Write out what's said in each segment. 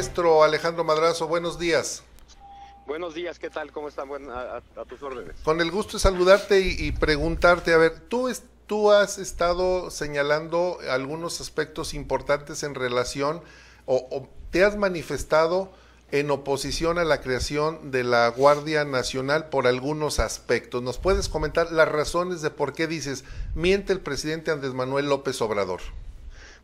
Maestro Alejandro Madrazo, buenos días. Buenos días, ¿qué tal? ¿Cómo están? A tus órdenes. Con el gusto de saludarte y preguntarte, a ver, tú has estado señalando algunos aspectos importantes en relación o te has manifestado en oposición a la creación de la Guardia Nacional por algunos aspectos. ¿Nos puedes comentar las razones de por qué dices miente el presidente Andrés Manuel López Obrador?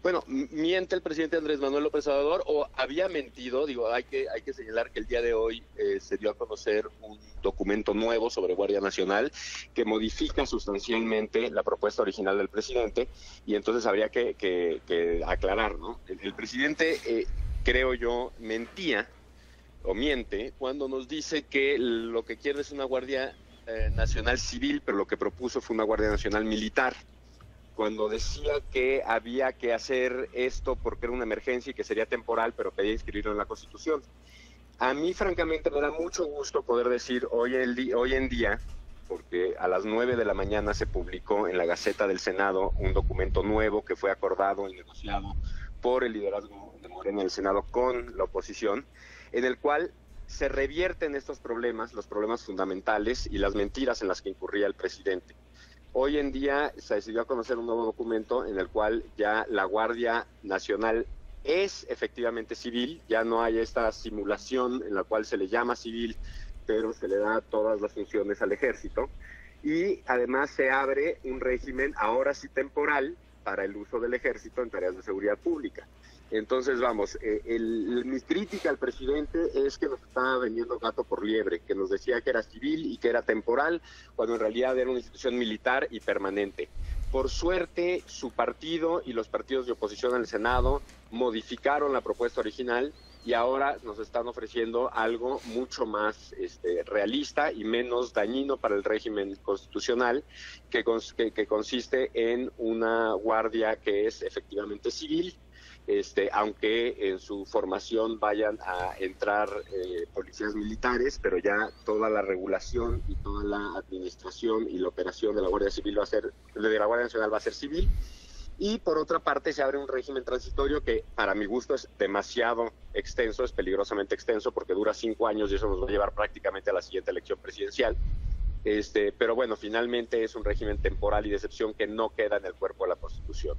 Bueno, miente el presidente Andrés Manuel López Obrador o había mentido. Digo, hay que señalar que el día de hoy se dio a conocer un documento nuevo sobre Guardia Nacional que modifica sustancialmente la propuesta original del presidente, y entonces habría que aclarar, ¿no? El presidente, creo yo, mentía o miente cuando nos dice que lo que quiere es una Guardia Nacional civil, pero lo que propuso fue una Guardia Nacional militar, cuando decía que había que hacer esto porque era una emergencia y que sería temporal, pero pedía inscribirlo en la Constitución. A mí, francamente, me da mucho gusto poder decir hoy en día, porque a las 9 de la mañana se publicó en la Gaceta del Senado un documento nuevo que fue acordado y negociado por el liderazgo de Morena en el Senado con la oposición, en el cual se revierten estos problemas, los problemas fundamentales y las mentiras en las que incurría el presidente. Hoy en día se decidió a conocer un nuevo documento en el cual ya la Guardia Nacional es efectivamente civil, ya no hay esta simulación en la cual se le llama civil, pero se le da todas las funciones al ejército, y además se abre un régimen ahora sí temporal para el uso del ejército en tareas de seguridad pública. Entonces, vamos, mi crítica al presidente es que nos estaba vendiendo gato por liebre, que nos decía que era civil y que era temporal, cuando en realidad era una institución militar y permanente. Por suerte, su partido y los partidos de oposición en el Senado modificaron la propuesta original y ahora nos están ofreciendo algo mucho más realista y menos dañino para el régimen constitucional, que consiste en una guardia que es efectivamente civil, aunque en su formación vayan a entrar policías militares, pero ya toda la regulación y toda la administración y la operación de la Guardia Civil de la Guardia Nacional va a ser civil. Y por otra parte se abre un régimen transitorio que para mi gusto es demasiado extenso, es peligrosamente extenso, porque dura 5 años y eso nos va a llevar prácticamente a la siguiente elección presidencial. Pero bueno, finalmente es un régimen temporal y de excepción que no queda en el cuerpo de la Constitución.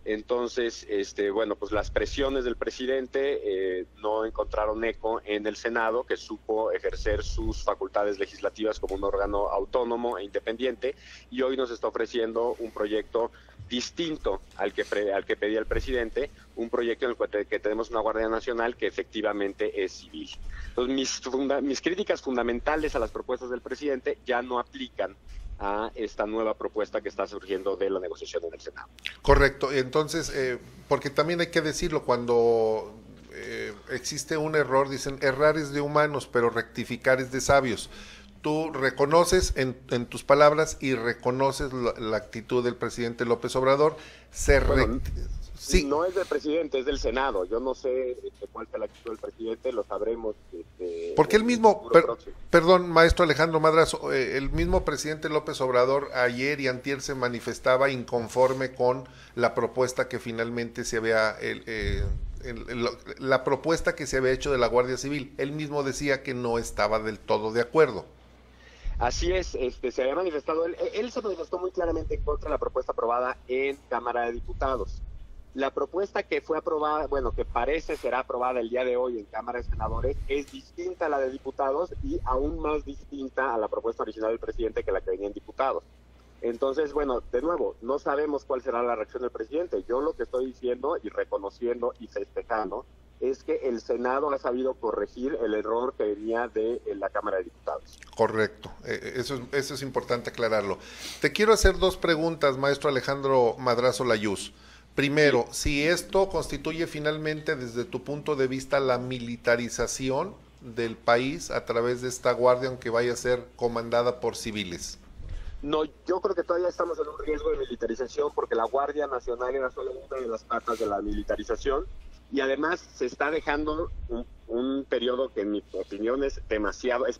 Entonces, bueno, pues las presiones del presidente no encontraron eco en el Senado, que supo ejercer sus facultades legislativas como un órgano autónomo e independiente, y hoy nos está ofreciendo un proyecto distinto al que pedía el presidente, un proyecto en el que tenemos una Guardia Nacional que efectivamente es civil. Entonces, mis críticas fundamentales a las propuestas del presidente ya no aplican a esta nueva propuesta que está surgiendo de la negociación en el Senado. Correcto, entonces, porque también hay que decirlo, cuando existe un error, dicen, errar es de humanos, pero rectificar es de sabios. Tú reconoces en tus palabras y reconoces la actitud del presidente López Obrador. Bueno, sí. No es del presidente, es del Senado. Yo no sé cuál sea la actitud del presidente, lo sabremos. Porque el mismo, perdón, maestro Alejandro Madrazo, el mismo presidente López Obrador ayer y antier se manifestaba inconforme con la propuesta que finalmente se había, la propuesta que se había hecho de la Guardia Civil. Él mismo decía que no estaba del todo de acuerdo. Así es, se había manifestado, él se manifestó muy claramente en contra de la propuesta aprobada en Cámara de Diputados. La propuesta que fue aprobada, bueno, que parece será aprobada el día de hoy en Cámara de Senadores, es distinta a la de diputados y aún más distinta a la propuesta original del presidente que la que venía en diputados. Entonces, bueno, de nuevo, no sabemos cuál será la reacción del presidente. Yo lo que estoy diciendo y reconociendo y festejando es que el Senado ha sabido corregir el error que venía de la Cámara de Diputados. Correcto, eso es importante aclararlo. Te quiero hacer 2 preguntas, maestro Alejandro Madrazo Layuz. Primero, si esto constituye finalmente, desde tu punto de vista, la militarización del país a través de esta guardia, aunque vaya a ser comandada por civiles. No, yo creo que todavía estamos en un riesgo de militarización porque la Guardia Nacional era solo una de las patas de la militarización, y además se está dejando un periodo que en mi opinión es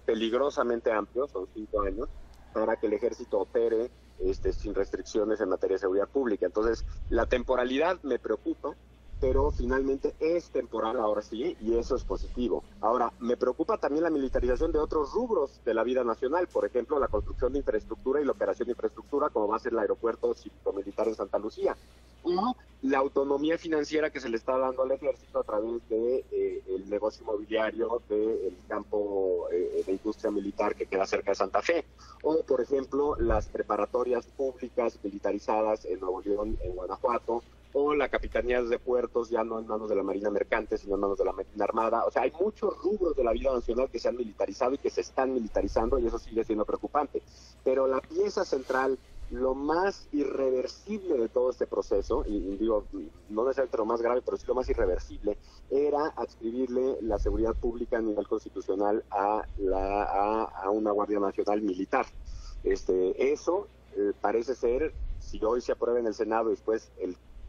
peligrosamente amplio, son 5 años, para que el ejército opere sin restricciones en materia de seguridad pública. Entonces, la temporalidad me preocupa, pero finalmente es temporal ahora sí, y eso es positivo. Ahora, me preocupa también la militarización de otros rubros de la vida nacional, por ejemplo, la construcción de infraestructura y la operación de infraestructura, como va a ser el aeropuerto cívico-militar en Santa Lucía, o la autonomía financiera que se le está dando al ejército a través de el negocio inmobiliario del campo de industria militar que queda cerca de Santa Fe, o por ejemplo las preparatorias públicas militarizadas en Nuevo León, en Guanajuato, o la capitanía de puertos ya no en manos de la Marina Mercante, sino en manos de la Marina Armada. O sea, hay muchos rubros de la vida nacional que se han militarizado y que se están militarizando, y eso sigue siendo preocupante. Pero la pieza central, lo más irreversible de todo este proceso, y digo, no necesariamente lo más grave, pero sí lo más irreversible, era adscribirle la seguridad pública a nivel constitucional a una Guardia Nacional militar. Eso parece ser, si hoy se aprueba en el Senado y después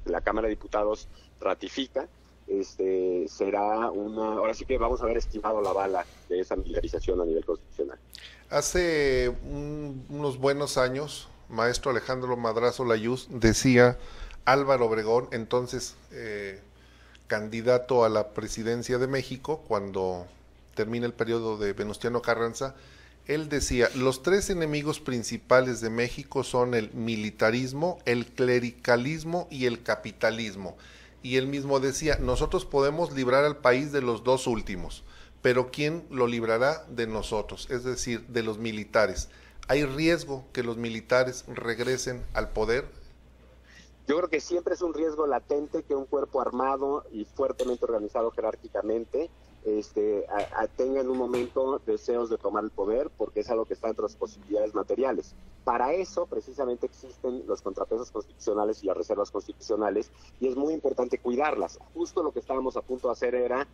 la Cámara de Diputados ratifica, será ahora sí que vamos a haber esquivado la bala de esa militarización a nivel constitucional. Hace unos buenos años, maestro Alejandro Madrazo Layuz, decía Álvaro Obregón, entonces candidato a la presidencia de México, cuando termina el periodo de Venustiano Carranza, él decía, los tres enemigos principales de México son el militarismo, el clericalismo y el capitalismo. Y él mismo decía, nosotros podemos librar al país de los dos últimos, pero ¿quién lo librará de nosotros? Es decir, de los militares. ¿Hay riesgo que los militares regresen al poder? Yo creo que siempre es un riesgo latente que un cuerpo armado y fuertemente organizado jerárquicamente tenga en un momento deseos de tomar el poder, porque es algo que está entre las posibilidades materiales. Para eso precisamente existen los contrapesos constitucionales y las reservas constitucionales, y es muy importante cuidarlas. Justo lo que estábamos a punto de hacer era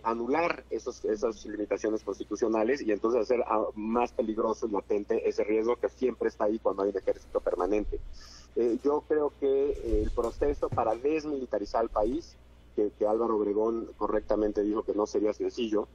anular esas limitaciones constitucionales y entonces hacer más peligroso y latente ese riesgo que siempre está ahí cuando hay un ejército permanente. Yo creo que el proceso para desmilitarizar el país, que Álvaro Obregón correctamente dijo que no sería sencillo,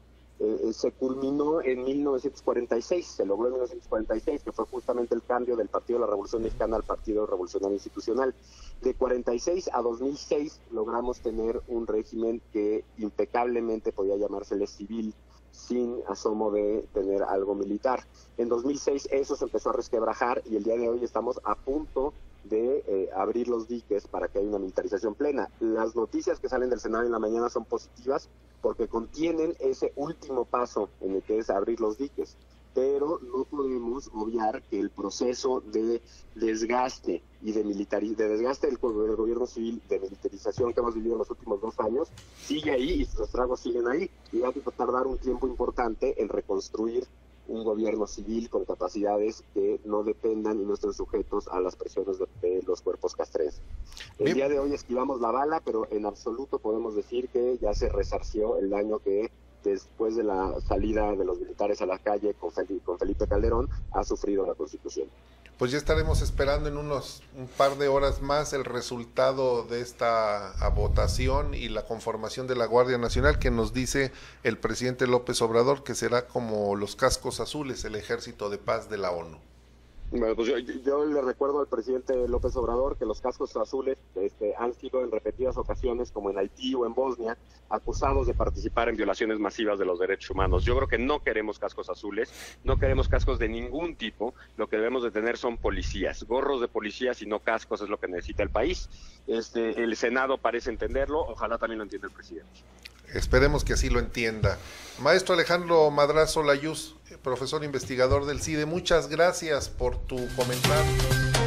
se culminó en 1946, se logró en 1946, que fue justamente el cambio del Partido de la Revolución Mexicana al Partido Revolucionario Institucional. De 46 a 2006 logramos tener un régimen que impecablemente podía llamársele civil, sin asomo de tener algo militar. En 2006 eso se empezó a resquebrajar y el día de hoy estamos a punto de abrir los diques para que haya una militarización plena. Las noticias que salen del Senado en la mañana son positivas porque contienen ese último paso en el que es abrir los diques, pero no podemos obviar que el proceso de desgaste y de desgaste del gobierno civil, de militarización que hemos vivido en los últimos 2 años, sigue ahí y sus estragos siguen ahí, y va a tardar un tiempo importante en reconstruir un gobierno civil con capacidades que no dependan y no estén sujetos a las presiones de los cuerpos castrenses. El día de hoy esquivamos la bala, pero en absoluto podemos decir que ya se resarció el daño que después de la salida de los militares a la calle con Felipe Calderón ha sufrido la Constitución. Pues ya estaremos esperando en un par de horas más el resultado de esta votación y la conformación de la Guardia Nacional, que nos dice el presidente López Obrador que será como los cascos azules, el ejército de paz de la ONU. Bueno, pues yo le recuerdo al presidente López Obrador que los cascos azules han sido en repetidas ocasiones, como en Haití o en Bosnia, acusados de participar en violaciones masivas de los derechos humanos. Yo creo que no queremos cascos azules, no queremos cascos de ningún tipo. Lo que debemos de tener son policías, gorros de policías y no cascos, es lo que necesita el país. El Senado parece entenderlo, ojalá también lo entienda el presidente. Esperemos que así lo entienda. Maestro Alejandro Madrazo Layuz, profesor investigador del CIDE, muchas gracias por tu comentario.